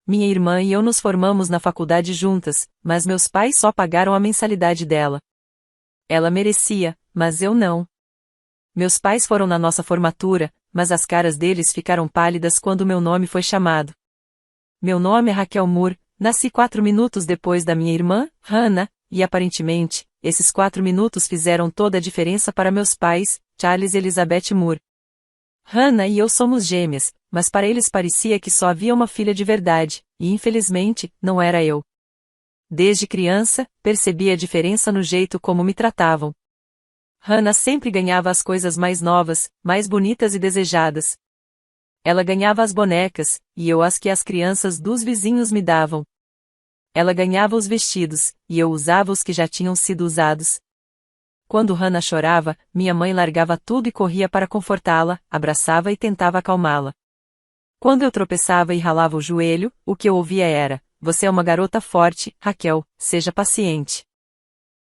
Minha irmã e eu nos formamos na faculdade juntas, mas meus pais só pagaram a mensalidade dela. Ela merecia, mas eu não. Meus pais foram na nossa formatura, mas as caras deles ficaram pálidas quando meu nome foi chamado. Meu nome é Raquel Moore, nasci 4 minutos depois da minha irmã, Hannah, e aparentemente, esses 4 minutos fizeram toda a diferença para meus pais, Charles e Elizabeth Moore. Hannah e eu somos gêmeas, mas para eles parecia que só havia uma filha de verdade, e infelizmente, não era eu. Desde criança, percebi a diferença no jeito como me tratavam. Hannah sempre ganhava as coisas mais novas, mais bonitas e desejadas. Ela ganhava as bonecas, e eu as que as crianças dos vizinhos me davam. Ela ganhava os vestidos, e eu usava os que já tinham sido usados. Quando Hannah chorava, minha mãe largava tudo e corria para confortá-la, abraçava e tentava acalmá-la. Quando eu tropeçava e ralava o joelho, o que eu ouvia era: "Você é uma garota forte, Raquel, seja paciente."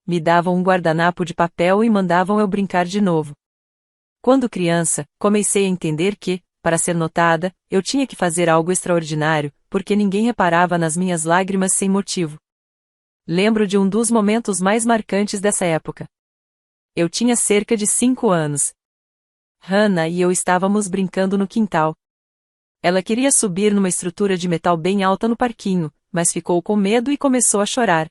Me davam um guardanapo de papel e mandavam eu brincar de novo. Quando criança, comecei a entender que, para ser notada, eu tinha que fazer algo extraordinário, porque ninguém reparava nas minhas lágrimas sem motivo. Lembro de um dos momentos mais marcantes dessa época. Eu tinha cerca de 5 anos. Hannah e eu estávamos brincando no quintal. Ela queria subir numa estrutura de metal bem alta no parquinho, mas ficou com medo e começou a chorar.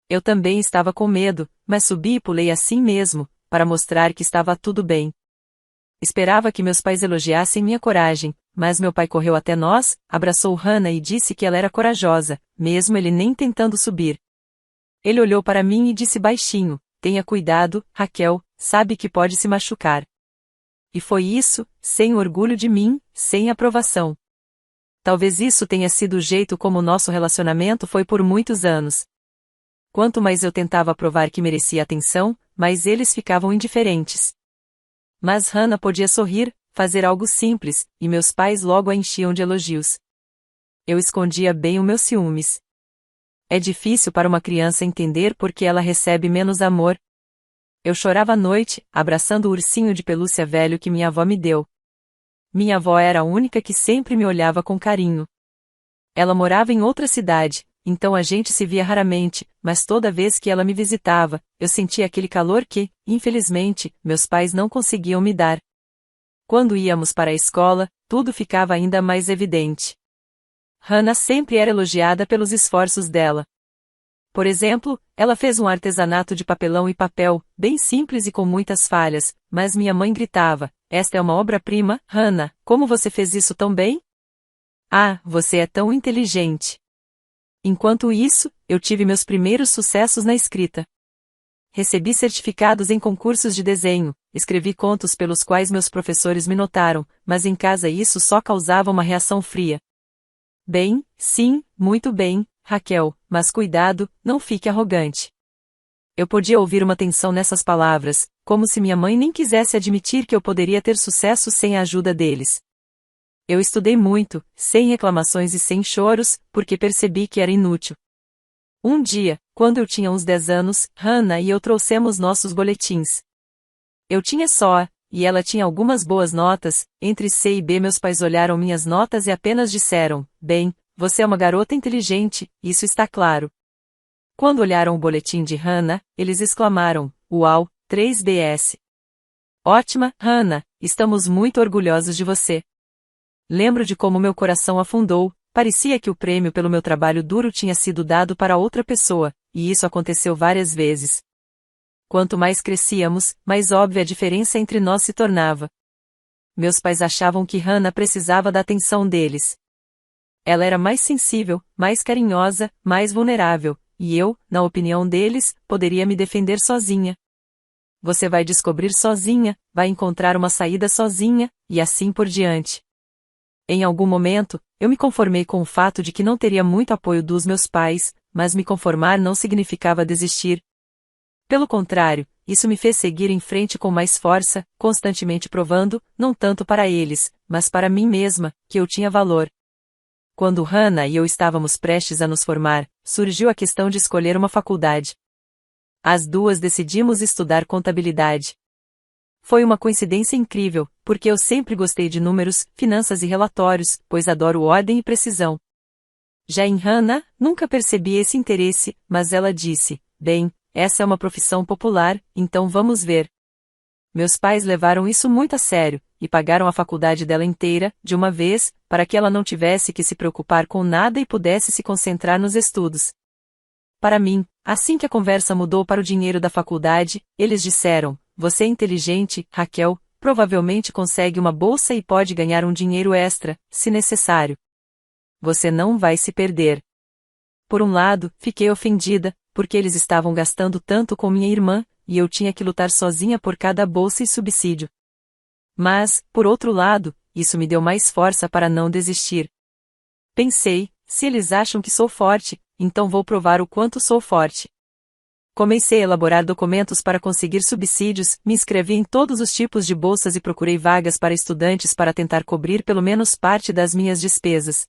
Eu também estava com medo, mas subi e pulei assim mesmo, para mostrar que estava tudo bem. Esperava que meus pais elogiassem minha coragem, mas meu pai correu até nós, abraçou Hannah e disse que ela era corajosa, mesmo ele nem tentando subir. Ele olhou para mim e disse baixinho: "Tenha cuidado, Raquel, sabe que pode se machucar." E foi isso, sem orgulho de mim, sem aprovação. Talvez isso tenha sido o jeito como o nosso relacionamento foi por muitos anos. Quanto mais eu tentava provar que merecia atenção, mais eles ficavam indiferentes. Mas Hannah podia sorrir, fazer algo simples, e meus pais logo a enchiam de elogios. Eu escondia bem o meu ciúmes. É difícil para uma criança entender por que ela recebe menos amor. Eu chorava à noite, abraçando o ursinho de pelúcia velho que minha avó me deu. Minha avó era a única que sempre me olhava com carinho. Ela morava em outra cidade, então a gente se via raramente, mas toda vez que ela me visitava, eu sentia aquele calor que, infelizmente, meus pais não conseguiam me dar. Quando íamos para a escola, tudo ficava ainda mais evidente. Hannah sempre era elogiada pelos esforços dela. Por exemplo, ela fez um artesanato de papelão e papel, bem simples e com muitas falhas, mas minha mãe gritava: "Esta é uma obra-prima, Hannah, como você fez isso tão bem? Ah, você é tão inteligente." Enquanto isso, eu tive meus primeiros sucessos na escrita. Recebi certificados em concursos de desenho, escrevi contos pelos quais meus professores me notaram, mas em casa isso só causava uma reação fria. "Bem, sim, muito bem, Raquel, mas cuidado, não fique arrogante." Eu podia ouvir uma tensão nessas palavras, como se minha mãe nem quisesse admitir que eu poderia ter sucesso sem a ajuda deles. Eu estudei muito, sem reclamações e sem choros, porque percebi que era inútil. Um dia, quando eu tinha uns 10 anos, Hannah e eu trouxemos nossos boletins. Eu tinha só A, e ela tinha algumas boas notas. Entre C e B meus pais olharam minhas notas e apenas disseram: "Bem, você é uma garota inteligente, isso está claro." Quando olharam o boletim de Hannah, eles exclamaram: "Uau, 3DS! Ótima, Hannah, estamos muito orgulhosos de você." Lembro de como meu coração afundou, parecia que o prêmio pelo meu trabalho duro tinha sido dado para outra pessoa, e isso aconteceu várias vezes. Quanto mais crescíamos, mais óbvia a diferença entre nós se tornava. Meus pais achavam que Hannah precisava da atenção deles. Ela era mais sensível, mais carinhosa, mais vulnerável, e eu, na opinião deles, poderia me defender sozinha. Você vai descobrir sozinha, vai encontrar uma saída sozinha, e assim por diante. Em algum momento, eu me conformei com o fato de que não teria muito apoio dos meus pais, mas me conformar não significava desistir. Pelo contrário, isso me fez seguir em frente com mais força, constantemente provando, não tanto para eles, mas para mim mesma, que eu tinha valor. Quando Hannah e eu estávamos prestes a nos formar, surgiu a questão de escolher uma faculdade. As duas decidimos estudar contabilidade. Foi uma coincidência incrível, porque eu sempre gostei de números, finanças e relatórios, pois adoro ordem e precisão. Já em Hannah, nunca percebi esse interesse, mas ela disse: bem, essa é uma profissão popular, então vamos ver. Meus pais levaram isso muito a sério, e pagaram a faculdade dela inteira, de uma vez, para que ela não tivesse que se preocupar com nada e pudesse se concentrar nos estudos. Para mim, assim que a conversa mudou para o dinheiro da faculdade, eles disseram: você é inteligente, Raquel, provavelmente consegue uma bolsa e pode ganhar um dinheiro extra, se necessário. Você não vai se perder. Por um lado, fiquei ofendida, porque eles estavam gastando tanto com minha irmã, e eu tinha que lutar sozinha por cada bolsa e subsídio. Mas, por outro lado, isso me deu mais força para não desistir. Pensei: se eles acham que sou forte, então vou provar o quanto sou forte. Comecei a elaborar documentos para conseguir subsídios, me inscrevi em todos os tipos de bolsas e procurei vagas para estudantes para tentar cobrir pelo menos parte das minhas despesas.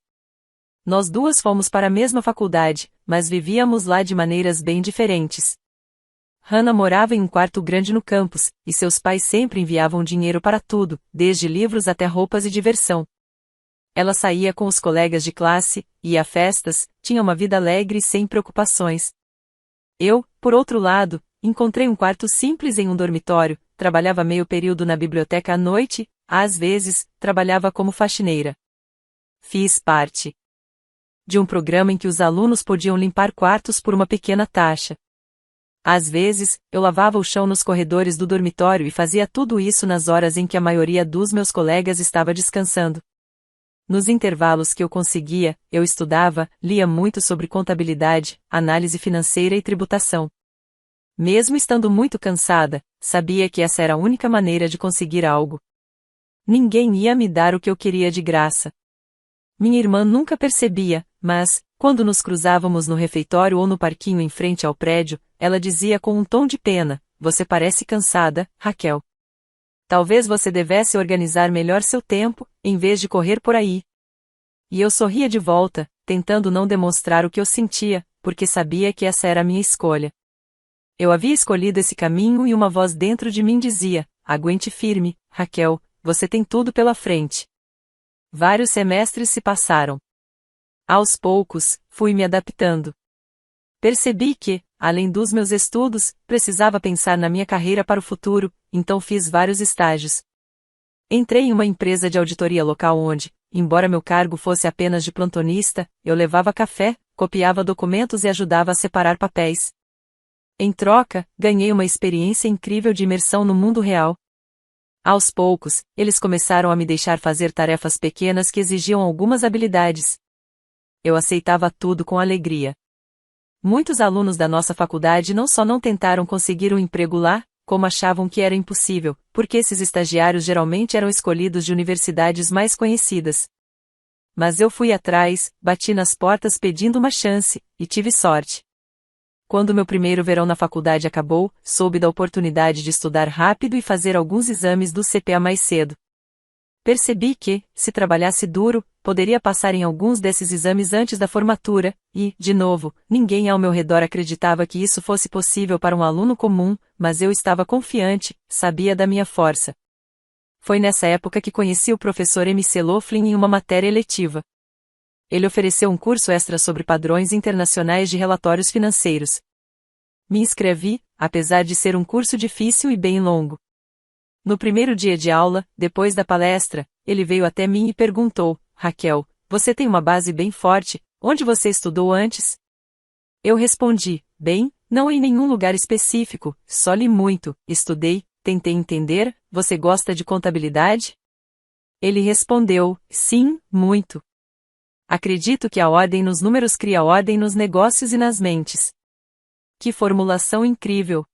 Nós duas fomos para a mesma faculdade, mas vivíamos lá de maneiras bem diferentes. Hannah morava em um quarto grande no campus, e seus pais sempre enviavam dinheiro para tudo, desde livros até roupas e diversão. Ela saía com os colegas de classe, ia a festas, tinha uma vida alegre e sem preocupações. Eu, por outro lado, encontrei um quarto simples em um dormitório, trabalhava meio período na biblioteca à noite, às vezes, trabalhava como faxineira. Fiz parte de um programa em que os alunos podiam limpar quartos por uma pequena taxa. Às vezes, eu lavava o chão nos corredores do dormitório e fazia tudo isso nas horas em que a maioria dos meus colegas estava descansando. Nos intervalos que eu conseguia, eu estudava, lia muito sobre contabilidade, análise financeira e tributação. Mesmo estando muito cansada, sabia que essa era a única maneira de conseguir algo. Ninguém ia me dar o que eu queria de graça. Minha irmã nunca percebia, mas, quando nos cruzávamos no refeitório ou no parquinho em frente ao prédio, ela dizia com um tom de pena: você parece cansada, Raquel. Talvez você devesse organizar melhor seu tempo, em vez de correr por aí. E eu sorria de volta, tentando não demonstrar o que eu sentia, porque sabia que essa era a minha escolha. Eu havia escolhido esse caminho e uma voz dentro de mim dizia: aguente firme, Raquel, você tem tudo pela frente. Vários semestres se passaram. Aos poucos, fui me adaptando. Percebi que, além dos meus estudos, precisava pensar na minha carreira para o futuro, então fiz vários estágios. Entrei em uma empresa de auditoria local onde, embora meu cargo fosse apenas de plantonista, eu levava café, copiava documentos e ajudava a separar papéis. Em troca, ganhei uma experiência incrível de imersão no mundo real. Aos poucos, eles começaram a me deixar fazer tarefas pequenas que exigiam algumas habilidades. Eu aceitava tudo com alegria. Muitos alunos da nossa faculdade não só não tentaram conseguir um emprego lá, como achavam que era impossível, porque esses estagiários geralmente eram escolhidos de universidades mais conhecidas. Mas eu fui atrás, bati nas portas pedindo uma chance, e tive sorte. Quando meu primeiro verão na faculdade acabou, soube da oportunidade de estudar rápido e fazer alguns exames do CPA mais cedo. Percebi que, se trabalhasse duro, poderia passar em alguns desses exames antes da formatura, e, de novo, ninguém ao meu redor acreditava que isso fosse possível para um aluno comum, mas eu estava confiante, sabia da minha força. Foi nessa época que conheci o professor M.C. Laughlin em uma matéria eletiva. Ele ofereceu um curso extra sobre padrões internacionais de relatórios financeiros. Me inscrevi, apesar de ser um curso difícil e bem longo. No primeiro dia de aula, depois da palestra, ele veio até mim e perguntou: Raquel, você tem uma base bem forte, onde você estudou antes? Eu respondi: bem, não em nenhum lugar específico, só li muito, estudei, tentei entender. Você gosta de contabilidade? Ele respondeu: sim, muito. Acredito que a ordem nos números cria ordem nos negócios e nas mentes. Que formulação incrível!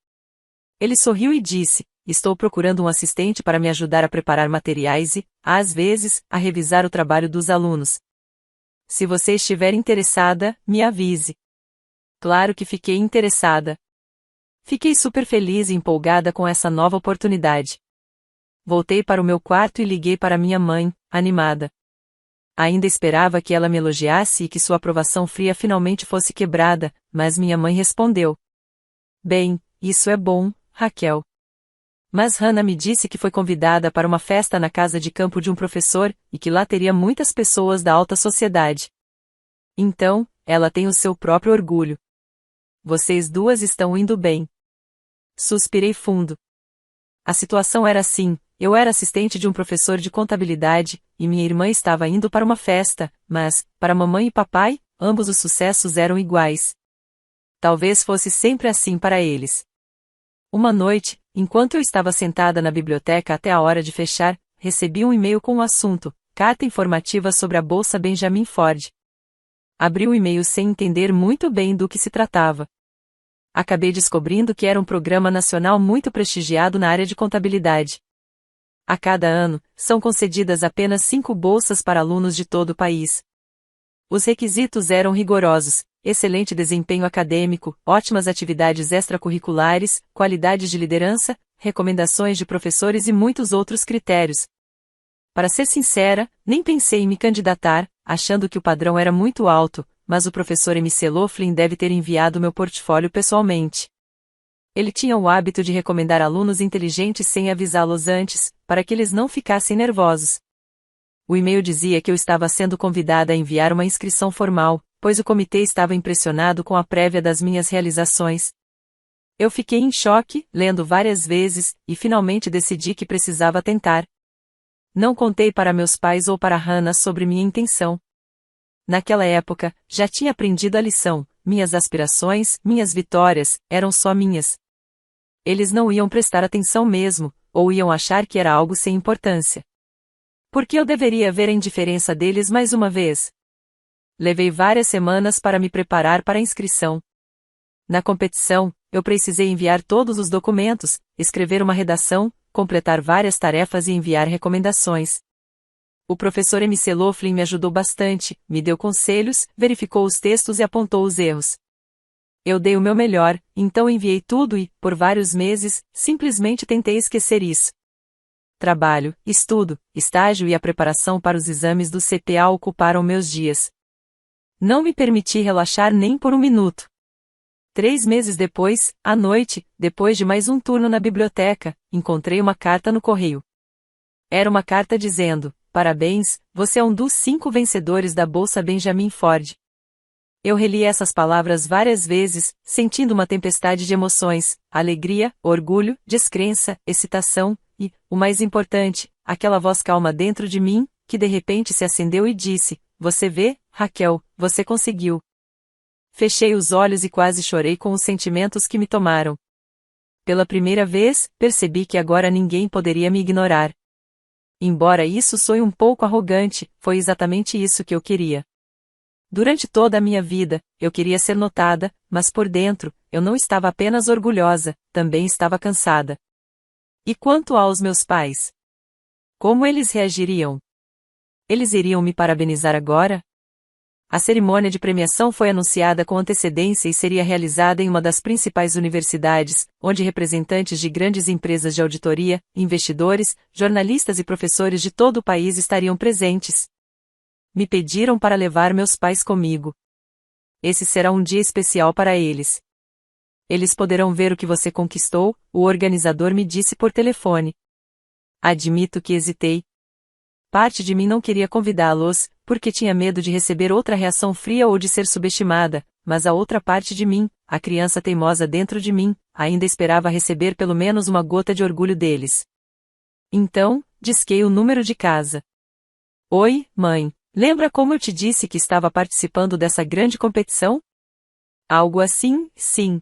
Ele sorriu e disse: estou procurando um assistente para me ajudar a preparar materiais e, às vezes, a revisar o trabalho dos alunos. Se você estiver interessada, me avise. Claro que fiquei interessada. Fiquei super feliz e empolgada com essa nova oportunidade. Voltei para o meu quarto e liguei para minha mãe, animada. Ainda esperava que ela me elogiasse e que sua aprovação fria finalmente fosse quebrada, mas minha mãe respondeu: bem, isso é bom, Raquel. Mas Hannah me disse que foi convidada para uma festa na casa de campo de um professor, e que lá teria muitas pessoas da alta sociedade. Então, ela tem o seu próprio orgulho. Vocês duas estão indo bem. Suspirei fundo. A situação era assim: eu era assistente de um professor de contabilidade, e minha irmã estava indo para uma festa, mas, para mamãe e papai, ambos os sucessos eram iguais. Talvez fosse sempre assim para eles. Uma noite, enquanto eu estava sentada na biblioteca até a hora de fechar, recebi um e-mail com o assunto: carta informativa sobre a Bolsa Benjamin Ford. Abri o e-mail sem entender muito bem do que se tratava. Acabei descobrindo que era um programa nacional muito prestigiado na área de contabilidade. A cada ano, são concedidas apenas 5 bolsas para alunos de todo o país. Os requisitos eram rigorosos: excelente desempenho acadêmico, ótimas atividades extracurriculares, qualidades de liderança, recomendações de professores e muitos outros critérios. Para ser sincera, nem pensei em me candidatar, achando que o padrão era muito alto, mas o professor M.C. Laughlin deve ter enviado meu portfólio pessoalmente. Ele tinha o hábito de recomendar alunos inteligentes sem avisá-los antes, para que eles não ficassem nervosos. O e-mail dizia que eu estava sendo convidada a enviar uma inscrição formal, pois o comitê estava impressionado com a prévia das minhas realizações. Eu fiquei em choque, lendo várias vezes, e finalmente decidi que precisava tentar. Não contei para meus pais ou para Hannah sobre minha intenção. Naquela época, já tinha aprendido a lição: minhas aspirações, minhas vitórias, eram só minhas. Eles não iam prestar atenção mesmo, ou iam achar que era algo sem importância. Por que eu deveria ver a indiferença deles mais uma vez? Levei várias semanas para me preparar para a inscrição. Na competição, eu precisei enviar todos os documentos, escrever uma redação, completar várias tarefas e enviar recomendações. O professor M.C. Laughlin me ajudou bastante, me deu conselhos, verificou os textos e apontou os erros. Eu dei o meu melhor, então enviei tudo e, por vários meses, simplesmente tentei esquecer isso. Trabalho, estudo, estágio e a preparação para os exames do CPA ocuparam meus dias. Não me permiti relaxar nem por um minuto. 3 meses depois, à noite, depois de mais um turno na biblioteca, encontrei uma carta no correio. Era uma carta dizendo: parabéns, você é um dos 5 vencedores da Bolsa Benjamin Ford. Eu reli essas palavras várias vezes, sentindo uma tempestade de emoções: alegria, orgulho, descrença, excitação, e, o mais importante, aquela voz calma dentro de mim, que de repente se acendeu e disse: você vê, Raquel, você conseguiu. Fechei os olhos e quase chorei com os sentimentos que me tomaram. Pela primeira vez, percebi que agora ninguém poderia me ignorar. Embora isso soe um pouco arrogante, foi exatamente isso que eu queria. Durante toda a minha vida, eu queria ser notada, mas por dentro, eu não estava apenas orgulhosa, também estava cansada. E quanto aos meus pais? Como eles reagiriam? Eles iriam me parabenizar agora? A cerimônia de premiação foi anunciada com antecedência e seria realizada em uma das principais universidades, onde representantes de grandes empresas de auditoria, investidores, jornalistas e professores de todo o país estariam presentes. Me pediram para levar meus pais comigo. Esse será um dia especial para eles. Eles poderão ver o que você conquistou, o organizador me disse por telefone. Admito que hesitei. Parte de mim não queria convidá-los, porque tinha medo de receber outra reação fria ou de ser subestimada, mas a outra parte de mim, a criança teimosa dentro de mim, ainda esperava receber pelo menos uma gota de orgulho deles. Então, disquei o número de casa. Oi, mãe, lembra como eu te disse que estava participando dessa grande competição? Algo assim, sim.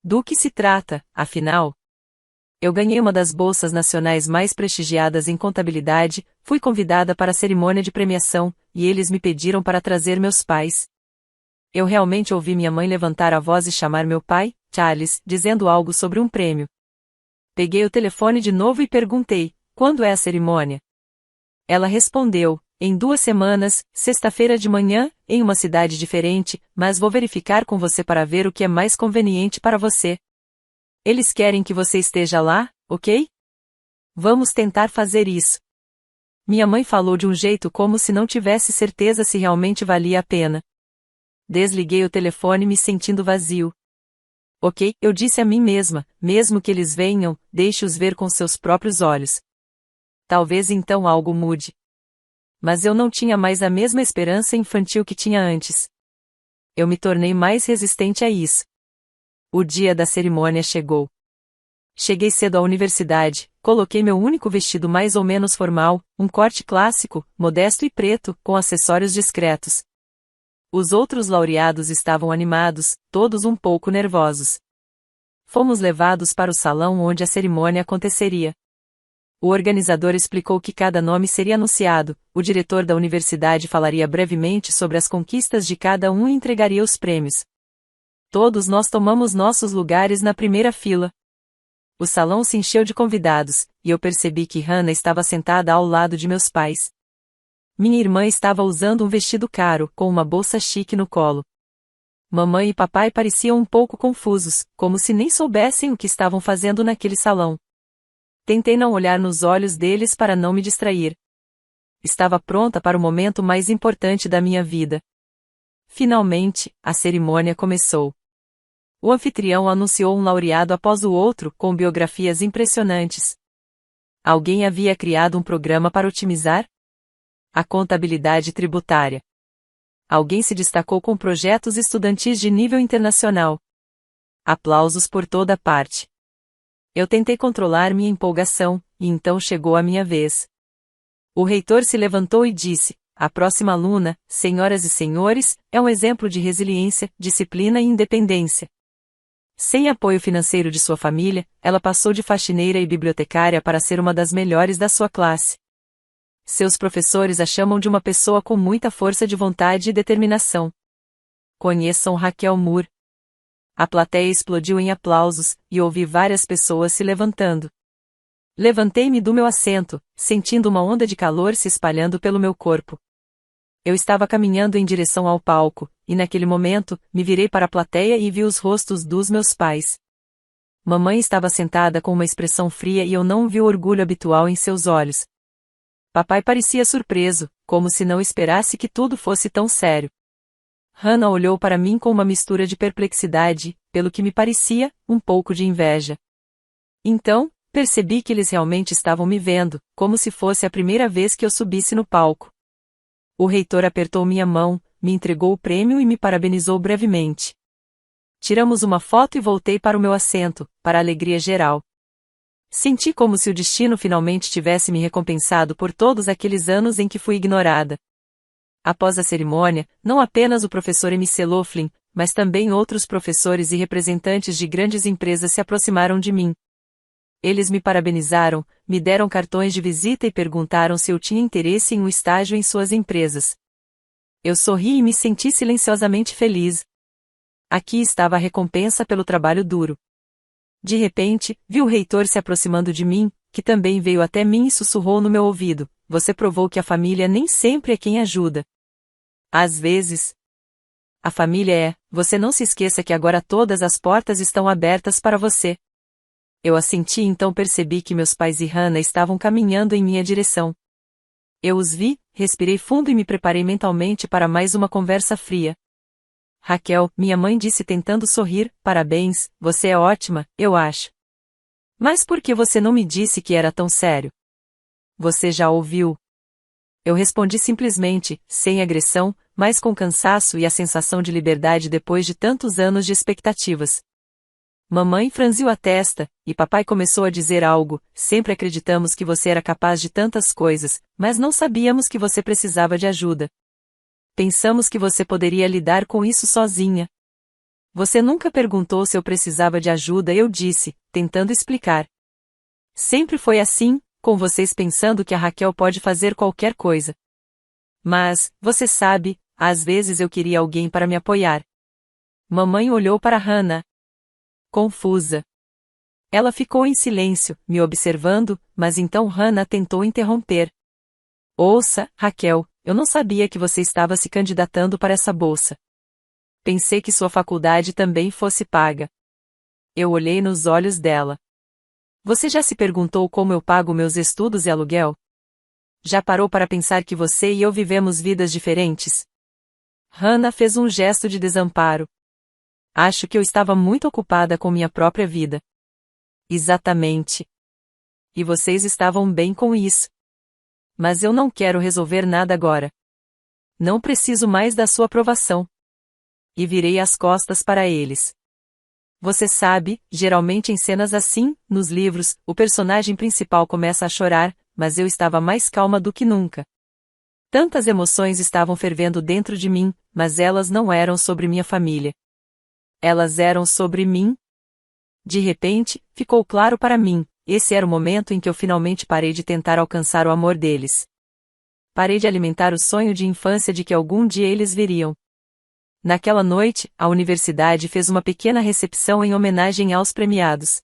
Do que se trata, afinal? Eu ganhei uma das bolsas nacionais mais prestigiadas em contabilidade, fui convidada para a cerimônia de premiação, e eles me pediram para trazer meus pais. Eu realmente ouvi minha mãe levantar a voz e chamar meu pai, Charles, dizendo algo sobre um prêmio. Peguei o telefone de novo e perguntei: quando é a cerimônia? Ela respondeu: em 2 semanas, sexta-feira de manhã, em uma cidade diferente, mas vou verificar com você para ver o que é mais conveniente para você. Eles querem que você esteja lá, ok? Vamos tentar fazer isso. Minha mãe falou de um jeito como se não tivesse certeza se realmente valia a pena. Desliguei o telefone me sentindo vazio. Ok, eu disse a mim mesma, mesmo que eles venham, deixe-os ver com seus próprios olhos. Talvez então algo mude. Mas eu não tinha mais a mesma esperança infantil que tinha antes. Eu me tornei mais resistente a isso. O dia da cerimônia chegou. Cheguei cedo à universidade, coloquei meu único vestido mais ou menos formal, um corte clássico, modesto e preto, com acessórios discretos. Os outros laureados estavam animados, todos um pouco nervosos. Fomos levados para o salão onde a cerimônia aconteceria. O organizador explicou que cada nome seria anunciado, o diretor da universidade falaria brevemente sobre as conquistas de cada um e entregaria os prêmios. Todos nós tomamos nossos lugares na primeira fila. O salão se encheu de convidados, e eu percebi que Hannah estava sentada ao lado de meus pais. Minha irmã estava usando um vestido caro, com uma bolsa chique no colo. Mamãe e papai pareciam um pouco confusos, como se nem soubessem o que estavam fazendo naquele salão. Tentei não olhar nos olhos deles para não me distrair. Estava pronta para o momento mais importante da minha vida. Finalmente, a cerimônia começou. O anfitrião anunciou um laureado após o outro, com biografias impressionantes. Alguém havia criado um programa para otimizar a contabilidade tributária. Alguém se destacou com projetos estudantis de nível internacional. Aplausos por toda parte. Eu tentei controlar minha empolgação, e então chegou a minha vez. O reitor se levantou e disse: "A próxima aluna, senhoras e senhores, é um exemplo de resiliência, disciplina e independência. Sem apoio financeiro de sua família, ela passou de faxineira e bibliotecária para ser uma das melhores da sua classe. Seus professores a chamam de uma pessoa com muita força de vontade e determinação. Conheçam Raquel Moore." A plateia explodiu em aplausos, e ouvi várias pessoas se levantando. Levantei-me do meu assento, sentindo uma onda de calor se espalhando pelo meu corpo. Eu estava caminhando em direção ao palco, e naquele momento, me virei para a plateia e vi os rostos dos meus pais. Mamãe estava sentada com uma expressão fria e eu não vi o orgulho habitual em seus olhos. Papai parecia surpreso, como se não esperasse que tudo fosse tão sério. Hannah olhou para mim com uma mistura de perplexidade, pelo que me parecia, um pouco de inveja. Então, percebi que eles realmente estavam me vendo, como se fosse a primeira vez que eu subisse no palco. O reitor apertou minha mão, me entregou o prêmio e me parabenizou brevemente. Tiramos uma foto e voltei para o meu assento, para a alegria geral. Senti como se o destino finalmente tivesse me recompensado por todos aqueles anos em que fui ignorada. Após a cerimônia, não apenas o professor M.C. Laughlin, mas também outros professores e representantes de grandes empresas se aproximaram de mim. Eles me parabenizaram, me deram cartões de visita e perguntaram se eu tinha interesse em um estágio em suas empresas. Eu sorri e me senti silenciosamente feliz. Aqui estava a recompensa pelo trabalho duro. De repente, vi o reitor se aproximando de mim, que também veio até mim e sussurrou no meu ouvido: "Você provou que a família nem sempre é quem ajuda. Às vezes, a família é. Você não se esqueça que agora todas as portas estão abertas para você." Eu assenti e então percebi que meus pais e Hannah estavam caminhando em minha direção. Eu os vi, respirei fundo e me preparei mentalmente para mais uma conversa fria. "Raquel", minha mãe disse tentando sorrir, "parabéns, você é ótima, eu acho. Mas por que você não me disse que era tão sério? Você já ouviu?" Eu respondi simplesmente, sem agressão, mas com cansaço e a sensação de liberdade depois de tantos anos de expectativas. Mamãe franziu a testa, e papai começou a dizer algo: "Sempre acreditamos que você era capaz de tantas coisas, mas não sabíamos que você precisava de ajuda. Pensamos que você poderia lidar com isso sozinha. Você nunca perguntou se eu precisava de ajuda", eu disse, tentando explicar. "Sempre foi assim, com vocês pensando que a Raquel pode fazer qualquer coisa. Mas, você sabe, às vezes eu queria alguém para me apoiar." Mamãe olhou para Hannah, confusa. Ela ficou em silêncio, me observando, mas então Hannah tentou interromper. "Ouça, Raquel, eu não sabia que você estava se candidatando para essa bolsa. Pensei que sua faculdade também fosse paga." Eu olhei nos olhos dela. "Você já se perguntou como eu pago meus estudos e aluguel? Já parou para pensar que você e eu vivemos vidas diferentes?" Hannah fez um gesto de desamparo. "Acho que eu estava muito ocupada com minha própria vida." "Exatamente. E vocês estavam bem com isso." Mas eu não quero resolver nada agora. Não preciso mais da sua aprovação. E virei as costas para eles. Você sabe, geralmente em cenas assim, nos livros, o personagem principal começa a chorar, mas eu estava mais calma do que nunca. Tantas emoções estavam fervendo dentro de mim, mas elas não eram sobre minha família. Elas eram sobre mim. De repente, ficou claro para mim, esse era o momento em que eu finalmente parei de tentar alcançar o amor deles. Parei de alimentar o sonho de infância de que algum dia eles viriam. Naquela noite, a universidade fez uma pequena recepção em homenagem aos premiados.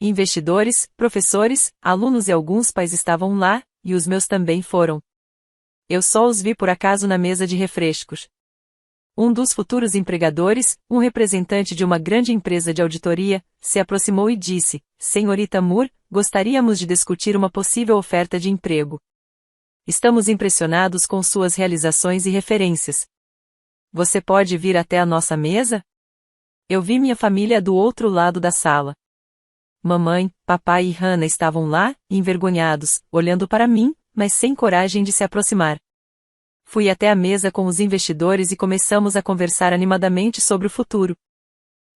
Investidores, professores, alunos e alguns pais estavam lá, e os meus também foram. Eu só os vi por acaso na mesa de refrescos. Um dos futuros empregadores, um representante de uma grande empresa de auditoria, se aproximou e disse: Senhorita Moore, gostaríamos de discutir uma possível oferta de emprego. Estamos impressionados com suas realizações e referências. Você pode vir até a nossa mesa? Eu vi minha família do outro lado da sala. Mamãe, papai e Hannah estavam lá, envergonhados, olhando para mim, mas sem coragem de se aproximar. Fui até a mesa com os investidores e começamos a conversar animadamente sobre o futuro.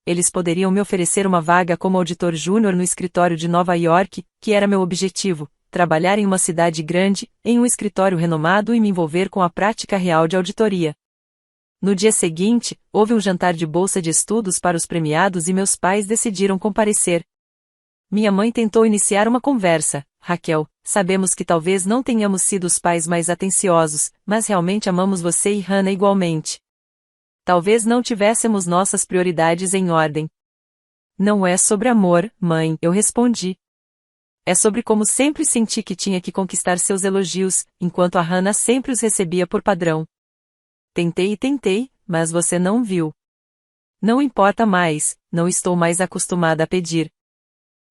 Eles poderiam me oferecer uma vaga como auditor júnior no escritório de Nova York, que era meu objetivo, trabalhar em uma cidade grande, em um escritório renomado e me envolver com a prática real de auditoria. No dia seguinte, houve um jantar de bolsa de estudos para os premiados e meus pais decidiram comparecer. Minha mãe tentou iniciar uma conversa. Raquel, sabemos que talvez não tenhamos sido os pais mais atenciosos, mas realmente amamos você e Hannah igualmente. Talvez não tivéssemos nossas prioridades em ordem. Não é sobre amor, mãe, eu respondi. É sobre como sempre senti que tinha que conquistar seus elogios, enquanto a Hannah sempre os recebia por padrão. Tentei e tentei, mas você não viu. Não importa mais, não estou mais acostumada a pedir.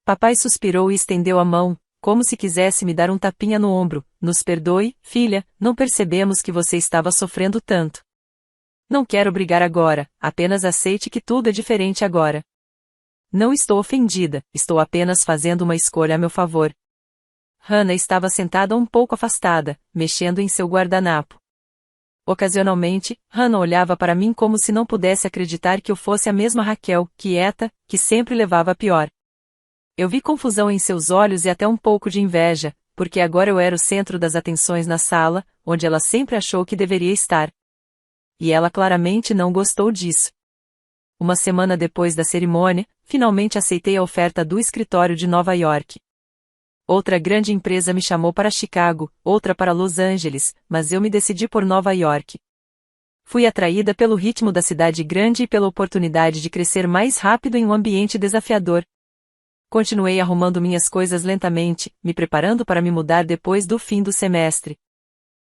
Papai suspirou e estendeu a mão, como se quisesse me dar um tapinha no ombro. Nos perdoe, filha, não percebemos que você estava sofrendo tanto. Não quero brigar agora, apenas aceite que tudo é diferente agora. Não estou ofendida, estou apenas fazendo uma escolha a meu favor. Hannah estava sentada um pouco afastada, mexendo em seu guardanapo. Ocasionalmente, Hannah olhava para mim como se não pudesse acreditar que eu fosse a mesma Raquel, quieta, que sempre levava a pior. Eu vi confusão em seus olhos e até um pouco de inveja, porque agora eu era o centro das atenções na sala, onde ela sempre achou que deveria estar. E ela claramente não gostou disso. Uma semana depois da cerimônia, finalmente aceitei a oferta do escritório de Nova York. Outra grande empresa me chamou para Chicago, outra para Los Angeles, mas eu me decidi por Nova York. Fui atraída pelo ritmo da cidade grande e pela oportunidade de crescer mais rápido em um ambiente desafiador. Continuei arrumando minhas coisas lentamente, me preparando para me mudar depois do fim do semestre.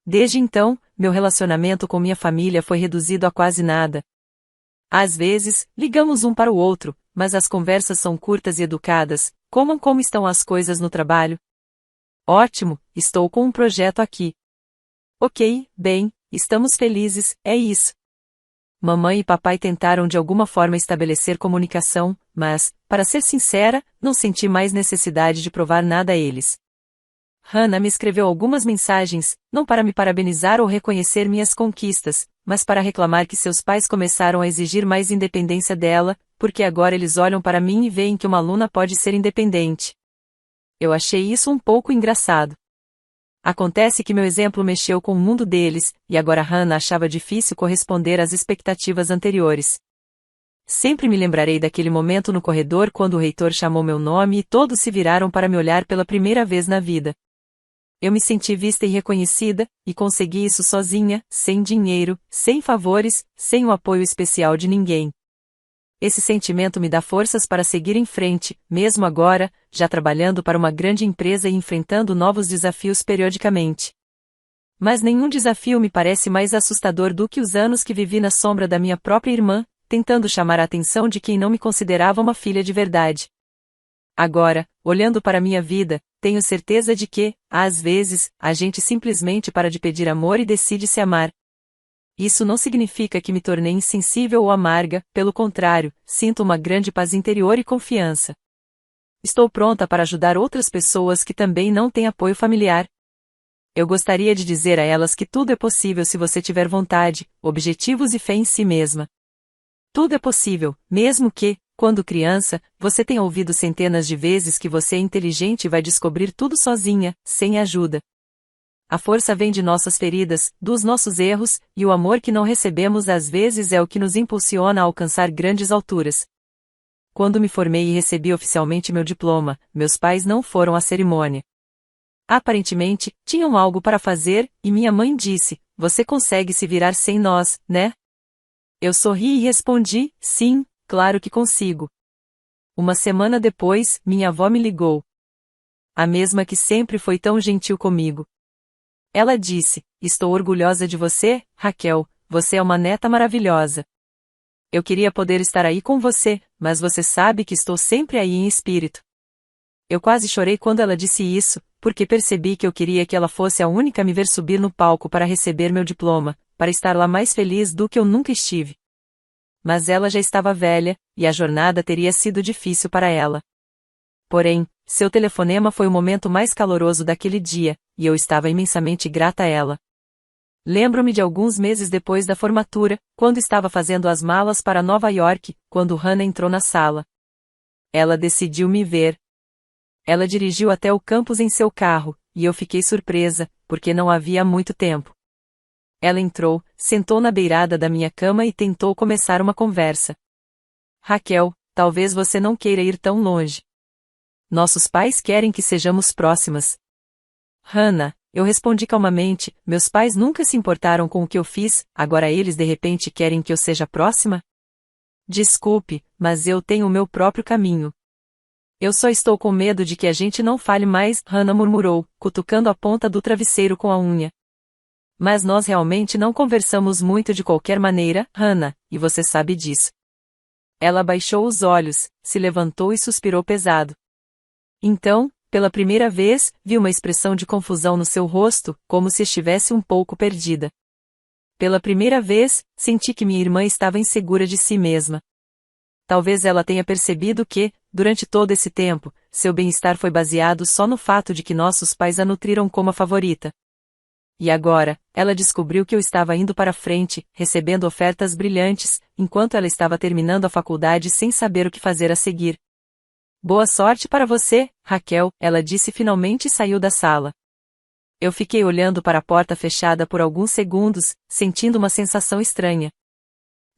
Desde então, meu relacionamento com minha família foi reduzido a quase nada. Às vezes, ligamos um para o outro, mas as conversas são curtas e educadas. Como estão as coisas no trabalho? Ótimo, estou com um projeto aqui. Ok, bem, estamos felizes, é isso. Mamãe e papai tentaram de alguma forma estabelecer comunicação, mas, para ser sincera, não senti mais necessidade de provar nada a eles. Hannah me escreveu algumas mensagens, não para me parabenizar ou reconhecer minhas conquistas, mas para reclamar que seus pais começaram a exigir mais independência dela, porque agora eles olham para mim e veem que uma aluna pode ser independente. Eu achei isso um pouco engraçado. Acontece que meu exemplo mexeu com o mundo deles, e agora Hannah achava difícil corresponder às expectativas anteriores. Sempre me lembrarei daquele momento no corredor quando o reitor chamou meu nome e todos se viraram para me olhar pela primeira vez na vida. Eu me senti vista e reconhecida, e consegui isso sozinha, sem dinheiro, sem favores, sem o apoio especial de ninguém. Esse sentimento me dá forças para seguir em frente, mesmo agora, já trabalhando para uma grande empresa e enfrentando novos desafios periodicamente. Mas nenhum desafio me parece mais assustador do que os anos que vivi na sombra da minha própria irmã, tentando chamar a atenção de quem não me considerava uma filha de verdade. Agora, olhando para minha vida, tenho certeza de que, às vezes, a gente simplesmente para de pedir amor e decide se amar. Isso não significa que me tornei insensível ou amarga, pelo contrário, sinto uma grande paz interior e confiança. Estou pronta para ajudar outras pessoas que também não têm apoio familiar. Eu gostaria de dizer a elas que tudo é possível se você tiver vontade, objetivos e fé em si mesma. Tudo é possível, mesmo que, quando criança, você tenha ouvido centenas de vezes que você é inteligente e vai descobrir tudo sozinha, sem ajuda. A força vem de nossas feridas, dos nossos erros, e o amor que não recebemos às vezes é o que nos impulsiona a alcançar grandes alturas. Quando me formei e recebi oficialmente meu diploma, meus pais não foram à cerimônia. Aparentemente, tinham algo para fazer, e minha mãe disse: "Você consegue se virar sem nós, né?" Eu sorri e respondi: "Sim, claro que consigo." Uma semana depois, minha avó me ligou. A mesma que sempre foi tão gentil comigo. Ela disse: "Estou orgulhosa de você, Raquel, você é uma neta maravilhosa. Eu queria poder estar aí com você, mas você sabe que estou sempre aí em espírito." Eu quase chorei quando ela disse isso, porque percebi que eu queria que ela fosse a única a me ver subir no palco para receber meu diploma, para estar lá mais feliz do que eu nunca estive. Mas ela já estava velha, e a jornada teria sido difícil para ela. Porém, seu telefonema foi o momento mais caloroso daquele dia, e eu estava imensamente grata a ela. Lembro-me de alguns meses depois da formatura, quando estava fazendo as malas para Nova York, quando Hannah entrou na sala. Ela decidiu me ver. Ela dirigiu até o campus em seu carro, e eu fiquei surpresa, porque não havia muito tempo. Ela entrou, sentou na beirada da minha cama e tentou começar uma conversa. "Raquel, talvez você não queira ir tão longe. Nossos pais querem que sejamos próximas." "Hannah", eu respondi calmamente, "meus pais nunca se importaram com o que eu fiz, agora eles de repente querem que eu seja próxima?" "Desculpe, mas eu tenho o meu próprio caminho." "Eu só estou com medo de que a gente não fale mais", Hannah murmurou, cutucando a ponta do travesseiro com a unha. "Mas nós realmente não conversamos muito de qualquer maneira, Hannah, e você sabe disso." Ela baixou os olhos, se levantou e suspirou pesado. Então, pela primeira vez, vi uma expressão de confusão no seu rosto, como se estivesse um pouco perdida. Pela primeira vez, senti que minha irmã estava insegura de si mesma. Talvez ela tenha percebido que, durante todo esse tempo, seu bem-estar foi baseado só no fato de que nossos pais a nutriram como a favorita. E agora, ela descobriu que eu estava indo para frente, recebendo ofertas brilhantes, enquanto ela estava terminando a faculdade sem saber o que fazer a seguir. "Boa sorte para você, Raquel", ela disse finalmente e saiu da sala. Eu fiquei olhando para a porta fechada por alguns segundos, sentindo uma sensação estranha.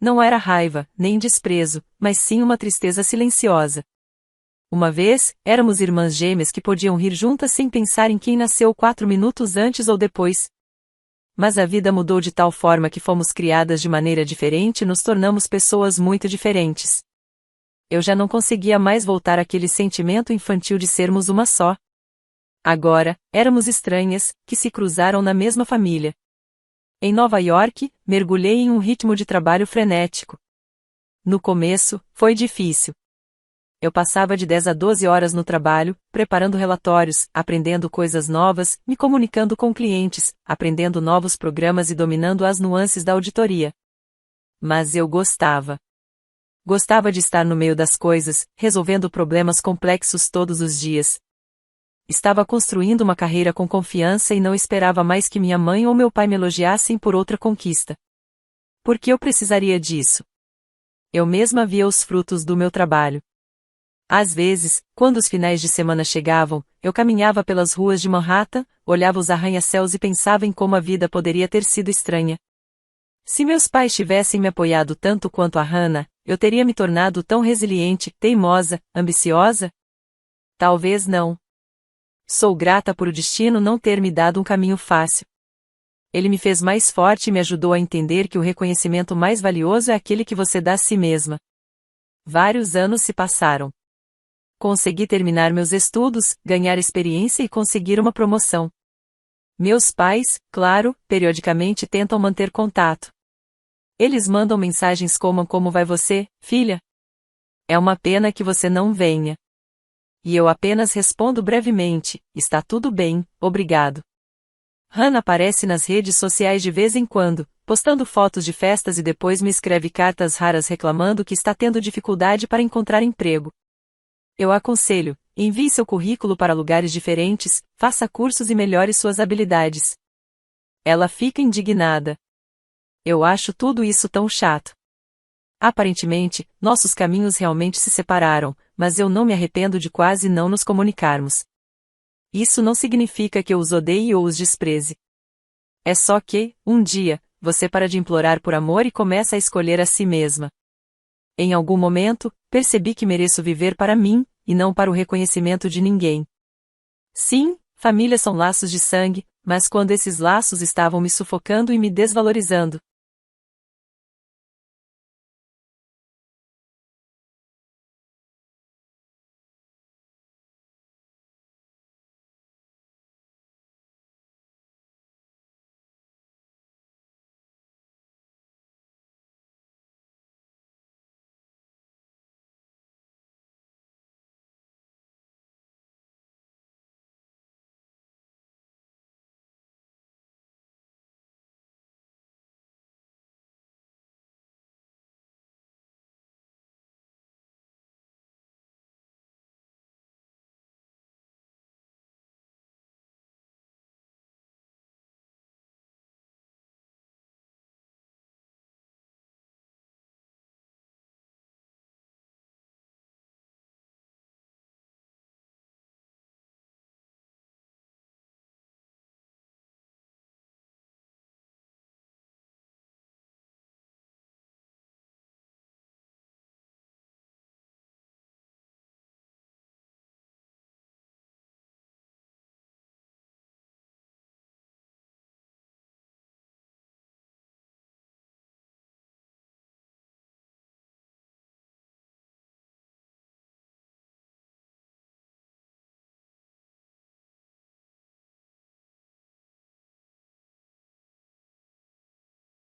Não era raiva, nem desprezo, mas sim uma tristeza silenciosa. Uma vez, éramos irmãs gêmeas que podiam rir juntas sem pensar em quem nasceu 4 minutos antes ou depois. Mas a vida mudou de tal forma que fomos criadas de maneira diferente e nos tornamos pessoas muito diferentes. Eu já não conseguia mais voltar àquele sentimento infantil de sermos uma só. Agora, éramos estranhas, que se cruzaram na mesma família. Em Nova York, mergulhei em um ritmo de trabalho frenético. No começo, foi difícil. Eu passava de 10 a 12 horas no trabalho, preparando relatórios, aprendendo coisas novas, me comunicando com clientes, aprendendo novos programas e dominando as nuances da auditoria. Mas eu gostava. Gostava de estar no meio das coisas, resolvendo problemas complexos todos os dias. Estava construindo uma carreira com confiança e não esperava mais que minha mãe ou meu pai me elogiassem por outra conquista. Por que eu precisaria disso? Eu mesma via os frutos do meu trabalho. Às vezes, quando os finais de semana chegavam, eu caminhava pelas ruas de Manhattan, olhava os arranha-céus e pensava em como a vida poderia ter sido estranha. Se meus pais tivessem me apoiado tanto quanto a Hannah, eu teria me tornado tão resiliente, teimosa, ambiciosa? Talvez não. Sou grata por o destino não ter me dado um caminho fácil. Ele me fez mais forte e me ajudou a entender que o reconhecimento mais valioso é aquele que você dá a si mesma. Vários anos se passaram. Consegui terminar meus estudos, ganhar experiência e conseguir uma promoção. Meus pais, claro, periodicamente tentam manter contato. Eles mandam mensagens como vai você, filha? É uma pena que você não venha. E eu apenas respondo brevemente, está tudo bem, obrigado. Hannah aparece nas redes sociais de vez em quando, postando fotos de festas e depois me escreve cartas raras reclamando que está tendo dificuldade para encontrar emprego. Eu aconselho, envie seu currículo para lugares diferentes, faça cursos e melhore suas habilidades. Ela fica indignada. Eu acho tudo isso tão chato. Aparentemente, nossos caminhos realmente se separaram, mas eu não me arrependo de quase não nos comunicarmos. Isso não significa que eu os odeie ou os despreze. É só que, um dia, você para de implorar por amor e começa a escolher a si mesma. Em algum momento, percebi que mereço viver para mim, e não para o reconhecimento de ninguém. Sim, família são laços de sangue, mas quando esses laços estavam me sufocando e me desvalorizando,